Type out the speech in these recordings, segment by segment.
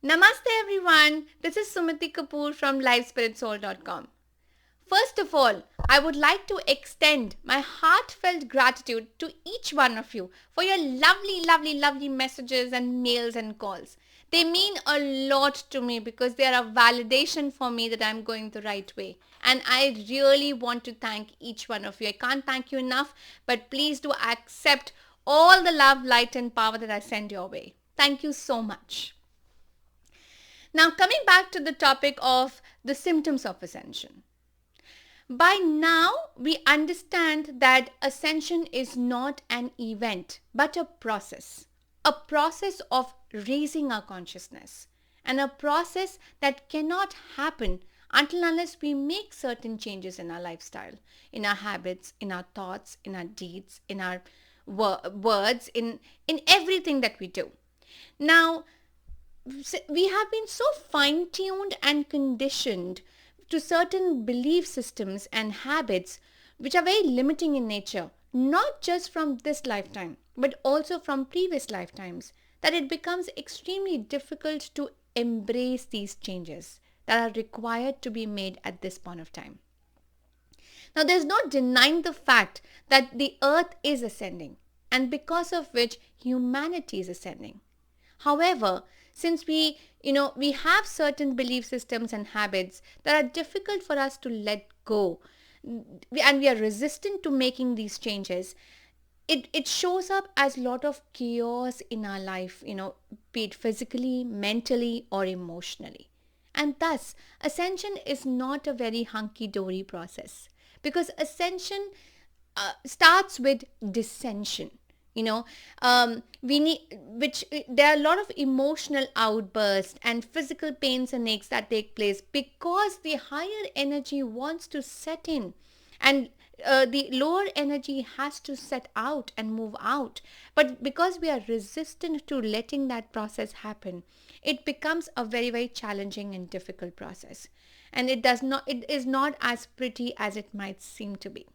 Namaste everyone. This is Sumiti Kapoor from LiveSpiritSoul.com. First of all, I would like to extend my heartfelt gratitude to each one of you for your lovely messages and mails and calls. They mean a lot to me because they are a validation for me that I'm going the right way. And I really want to thank each one of you. I can't thank you enough, but please do accept all the love, light, and power that I send your way. Thank you so much. Now, coming back to the topic of the symptoms of ascension. By now, we understand that ascension is not an event, but a process of raising our consciousness, and a process that cannot happen until unless we make certain changes in our lifestyle, in our habits, in our thoughts, in our deeds, in our words, in everything that we do. Now, we have been so fine-tuned and conditioned to certain belief systems and habits which are very limiting in nature, not just from this lifetime, but also from previous lifetimes, that it becomes extremely difficult to embrace these changes that are required to be made at this point of time. Now, there's no denying the fact that the earth is ascending, and because of which humanity is ascending. However, since we have certain belief systems and habits that are difficult for us to let go, and we are resistant to making these changes, it shows up as a lot of chaos in our life, be it physically, mentally, or emotionally. And thus, ascension is not a very hunky-dory process, because ascension starts with dissension. We need, which there are a lot of emotional outbursts and physical pains and aches that take place because the higher energy wants to set in, and the lower energy has to set out and move out. But because we are resistant to letting that process happen, it becomes a very challenging and difficult process, and it is not as pretty as it might seem to be.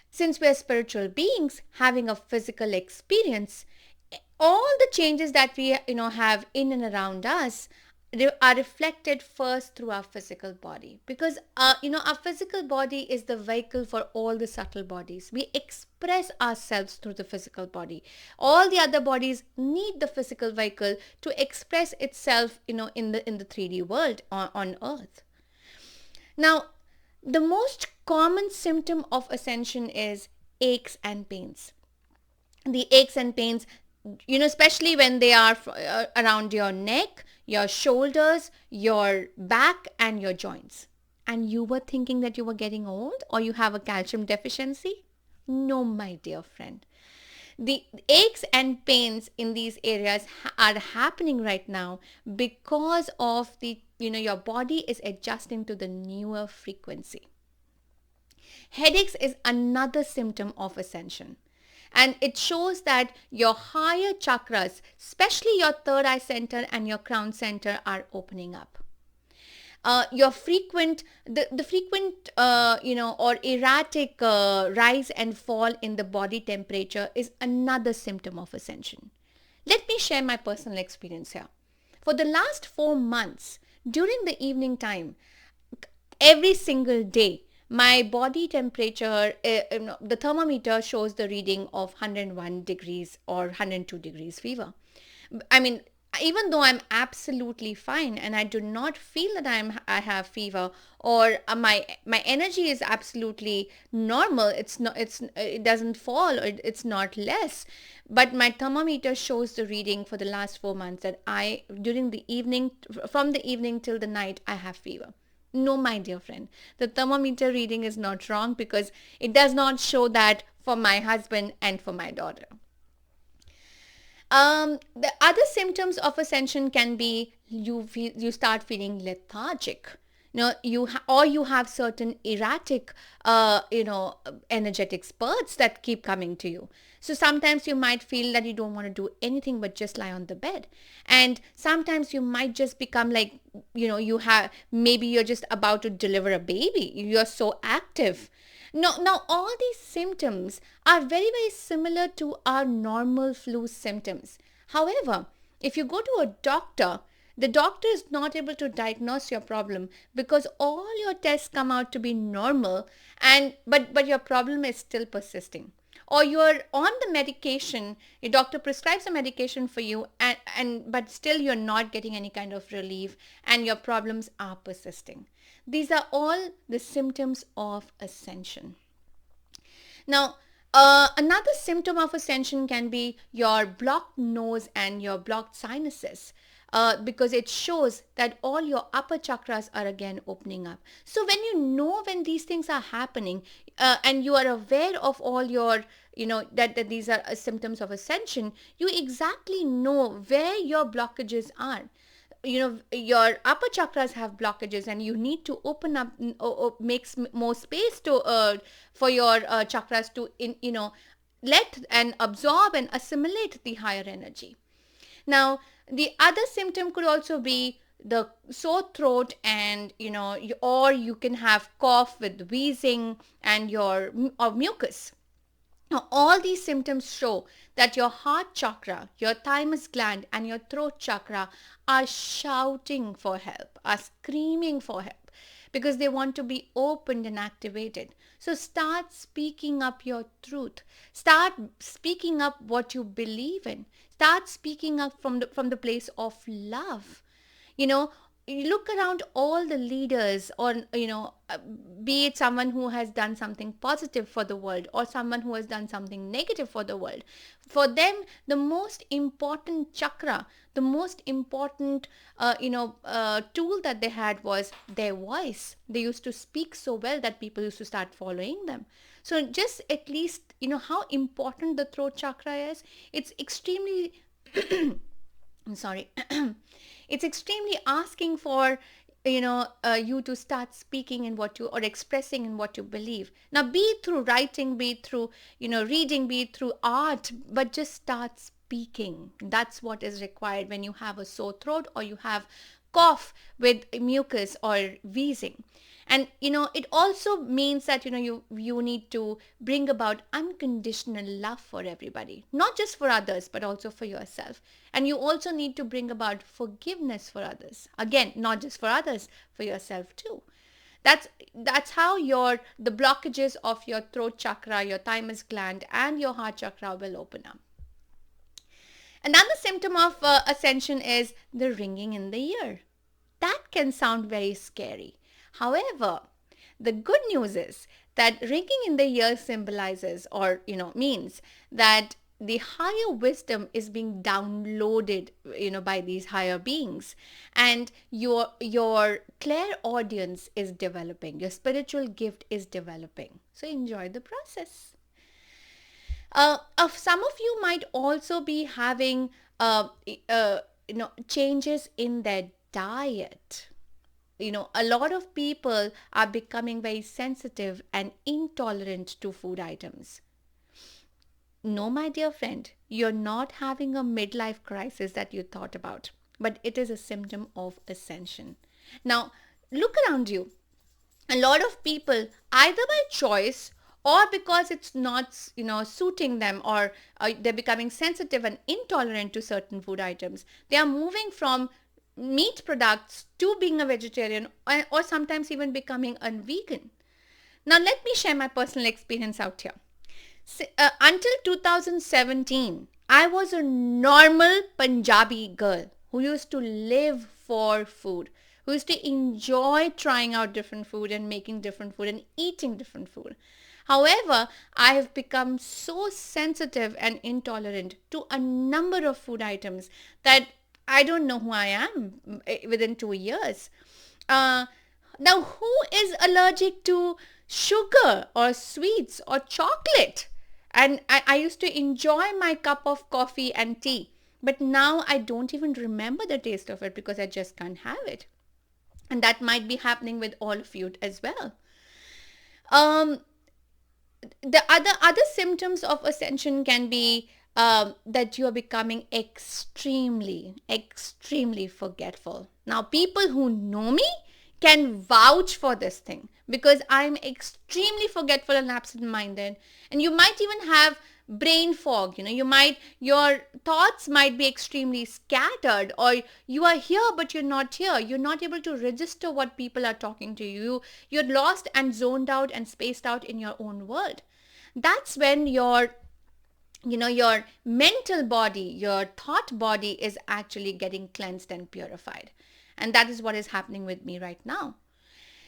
Since we are spiritual beings having a physical experience, all the changes that we have in and around us are reflected first through our physical body, because our physical body is the vehicle for all the subtle bodies. We express ourselves through the physical body. All the other bodies need the physical vehicle to express itself in the 3D world on earth. Now, the most common symptom of ascension is aches and pains. The aches and pains, especially when they are around your neck, your shoulders, your back, and your joints. And you were thinking that you were getting old or you have a calcium deficiency? No, my dear friend. The aches and pains in these areas are happening right now because of your body is adjusting to the newer frequency. Headaches is another symptom of ascension. And it shows that your higher chakras, especially your third eye center and your crown center, are opening up. Your frequent or erratic rise and fall in the body temperature is another symptom of ascension. Let me share my personal experience here. For the last 4 months, during the evening time, every single day, my body temperature, the thermometer shows the reading of 101 degrees or 102 degrees fever. I mean, even though I'm absolutely fine and I do not feel that I have fever, or my energy is absolutely normal, it doesn't fall, or it's not less, but my thermometer shows the reading for the last 4 months that during the evening, from the evening till the night, I have fever. No, my dear friend, the thermometer reading is not wrong, because it does not show that for my husband and for my daughter. The other symptoms of ascension can be you start feeling lethargic. You have certain erratic, energetic spurts that keep coming to you. So sometimes you might feel that you don't want to do anything but just lie on the bed. And sometimes you might just become like, maybe you're just about to deliver a baby. You're so active. Now all these symptoms are very similar to our normal flu symptoms. However, If you go to a doctor, the doctor is not able to diagnose your problem because all your tests come out to be normal, and but your problem is still persisting. Or you're on the medication, your doctor prescribes a medication for you, and but still you're not getting any kind of relief, and your problems are persisting. These are all the symptoms of ascension. Now, another symptom of ascension can be your blocked nose and your blocked sinuses. Because it shows that all your upper chakras are again opening up. So when you know when these things are happening, and you are aware of all your, that these are symptoms of ascension, you exactly know where your blockages are. Your upper chakras have blockages, and you need to open up, makes more space to for your chakras to let and absorb and assimilate the higher energy. Now, the other symptom could also be the sore throat, and or you can have cough with wheezing and your or mucus. Now, all these symptoms show that your heart chakra, your thymus gland, and your throat chakra are shouting for help, are screaming for help, because they want to be opened and activated. So start speaking up your truth. Start speaking up what you believe in. Start speaking up from the place of love. You know, you look around all the leaders, or be it someone who has done something positive for the world or someone who has done something negative for the world. For them, the most important chakra, the most important tool that they had was their voice. They used to speak so well that people used to start following them. So just at least how important the throat chakra is. It's extremely I'm sorry. It's extremely asking for you to start speaking in what you, or expressing in what you believe. Now, be it through writing, be it through reading, be it through art, but just start speaking. That's what is required when you have a sore throat, or you have cough with mucus or wheezing. And it also means that you need to bring about unconditional love for everybody, not just for others but also for yourself. And you also need to bring about forgiveness for others, again, not just for others, for yourself too. That's how the blockages of your throat chakra, your thymus gland, and your heart chakra will open up. Another symptom of ascension is the ringing in the ear. That can sound very scary. However, the good news is that ringing in the ear symbolizes, or means that the higher wisdom is being downloaded by these higher beings, and your clairaudience is developing, your spiritual gift is developing. So enjoy the process. Some of you might also be having changes in their diet. A lot of people are becoming very sensitive and intolerant to food items. No, my dear friend, you're not having a midlife crisis that you thought about, but it is a symptom of ascension. Now, look around you. A lot of people, either by choice or because it's not suiting them, or they're becoming sensitive and intolerant to certain food items, they are moving from meat products to being a vegetarian, or sometimes even becoming a vegan. Now, let me share my personal experience out here. Until 2017, I was a normal Punjabi girl who used to live for food, who used to enjoy trying out different food and making different food and eating different food. However, I have become so sensitive and intolerant to a number of food items that I don't know who I am within 2 years. Now, who is allergic to sugar or sweets or chocolate? And I used to enjoy my cup of coffee and tea. But now I don't even remember the taste of it because I just can't have it. And that might be happening with all of you as well. The other symptoms of ascension can be that you are becoming extremely forgetful. Now, people who know me can vouch for this thing, because I'm extremely forgetful and absent-minded. And you might even have brain fog. Your thoughts might be extremely scattered, or you are here but you're not here. You're not able to register what people are talking to you. You're lost and zoned out and spaced out in your own world. That's when your mental body, your thought body is actually getting cleansed and purified. And that is what is happening with me right now.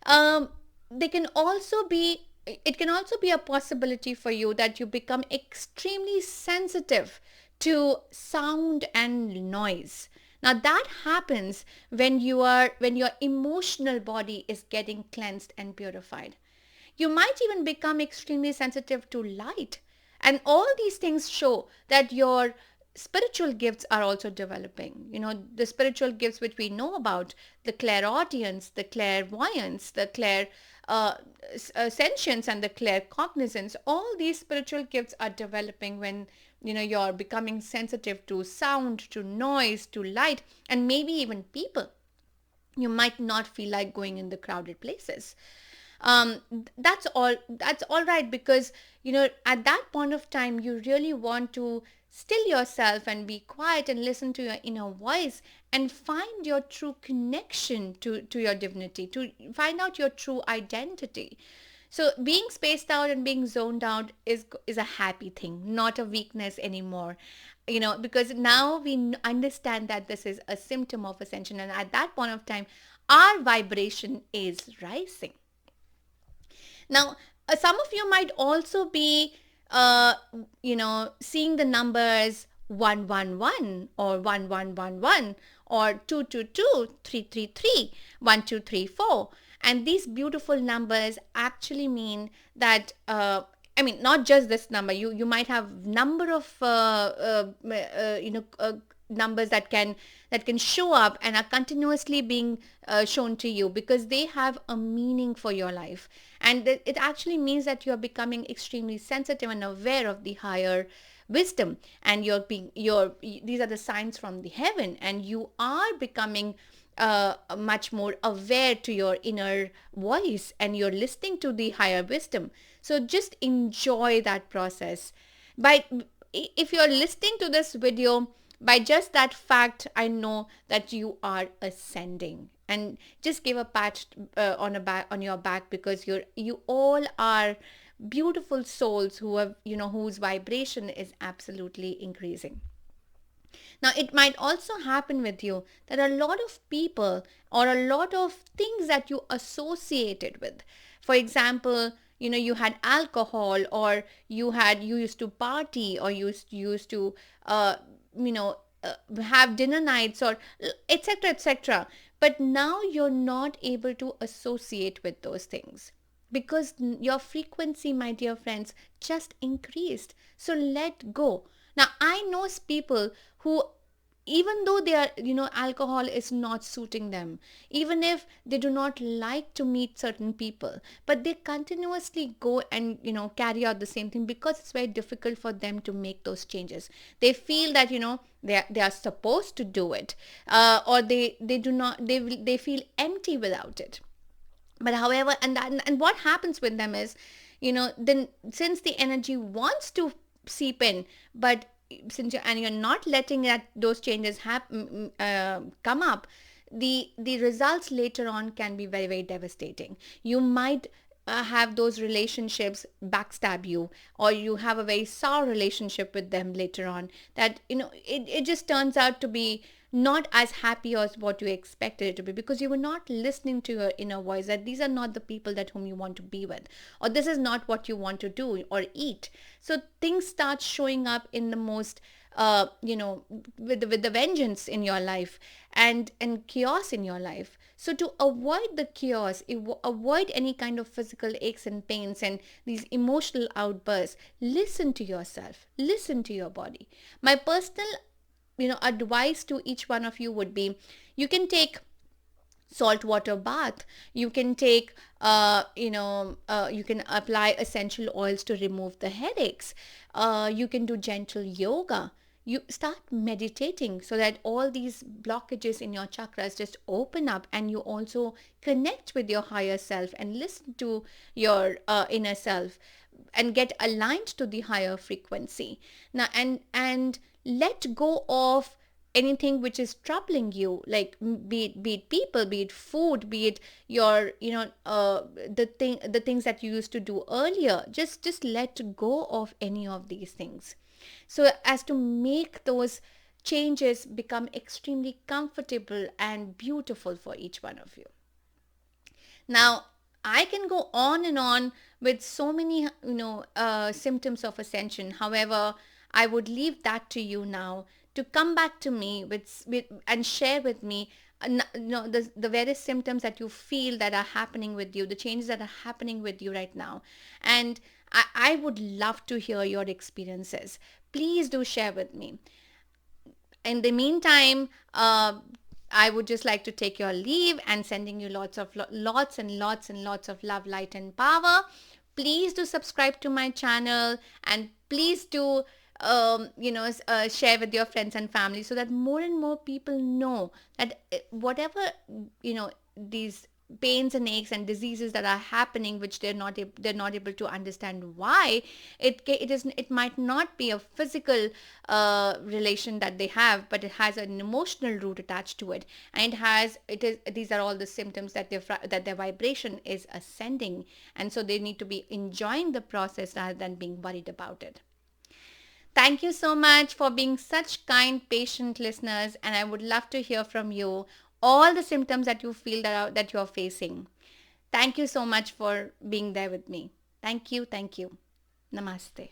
um, they can also be it can also be a possibility for you that you become extremely sensitive to sound and noise. Now that happens when your emotional body is getting cleansed and purified. You might even become extremely sensitive to light. And all these things show that your spiritual gifts are also developing. The spiritual gifts which we know about, the clairaudience, the clairvoyance, the uh, ascensions, and the claircognizance, all these spiritual gifts are developing when you're becoming sensitive to sound, to noise, to light, and maybe even people. You might not feel like going in the crowded places. That's all right, because at that point of time you really want to still yourself and be quiet and listen to your inner voice and find your true connection to your divinity, to find out your true identity. So being spaced out and being zoned out is a happy thing, not a weakness anymore. Because now we understand that this is a symptom of ascension, and at that point of time our vibration is rising. Now, some of you might also be, seeing the numbers 111 or 1111 or 222, 333, 1234. And these beautiful numbers actually mean that, not just this number. You might have number of, numbers that can show up and are continuously being shown to you, because they have a meaning for your life. And it actually means that you're becoming extremely sensitive and aware of the higher wisdom, and these are the signs from the heaven, and you are becoming much more aware to your inner voice, and you're listening to the higher wisdom. So just enjoy that process. By If you're listening to this video, by just that fact, I know that you are ascending. And just give a pat on your back, because you all are beautiful souls whose vibration is absolutely increasing. Now, it might also happen with you that a lot of people or a lot of things that you associated with, for example, you had alcohol, or you used to party, or you used to have dinner nights, or etc., etc. But now you're not able to associate with those things, because your frequency, my dear friends, just increased. So let go. Now, I know people who, even though they are, alcohol is not suiting them, even if they do not like to meet certain people, but they continuously go and carry out the same thing, because it's very difficult for them to make those changes. They feel that they are supposed to do it, or they do not, they feel empty without it. But however, and what happens with them is, then since the energy wants to seep in, but since you're not letting those changes happen, come up, the results later on can be very, very devastating. You might have those relationships backstab you, or you have a very sour relationship with them later on, that it just turns out to be not as happy as what you expected it to be, because you were not listening to your inner voice, that these are not the people that whom you want to be with, or this is not what you want to do or eat. So things start showing up in the most with the vengeance in your life, and chaos in your life. So to avoid the chaos, avoid any kind of physical aches and pains and these emotional outbursts, listen to yourself, listen to your body. My personal advice to each one of you would be, you can take saltwater bath, you can take you can apply essential oils to remove the headaches, you can do gentle yoga, you start meditating, so that all these blockages in your chakras just open up, and you also connect with your higher self and listen to your inner self. and get aligned to the higher frequency. Now, and let go of anything which is troubling you, like be it people, be it food, be it your the things that you used to do earlier. Just let go of any of these things, so as to make those changes become extremely comfortable and beautiful for each one of you. Now, I can go on and on with so many, symptoms of ascension. However, I would leave that to you now to come back to me with and share with me, the various symptoms that you feel that are happening with you, the changes that are happening with you right now. And I would love to hear your experiences. Please do share with me. In the meantime, I would just like to take your leave and sending you lots and lots and lots of love, light, and power. Please do subscribe to my channel, and please do share with your friends and family, so that more and more people know that whatever these pains and aches and diseases that are happening, which they're not able to understand why it might not be a physical relation that they have, but it has an emotional root attached to it, and these are all the symptoms that their vibration is ascending, and so they need to be enjoying the process rather than being worried about it. Thank you so much for being such kind, patient listeners, and I would love to hear from you all the symptoms that you feel that you're facing. Thank you so much for being there with me. Thank you. Namaste.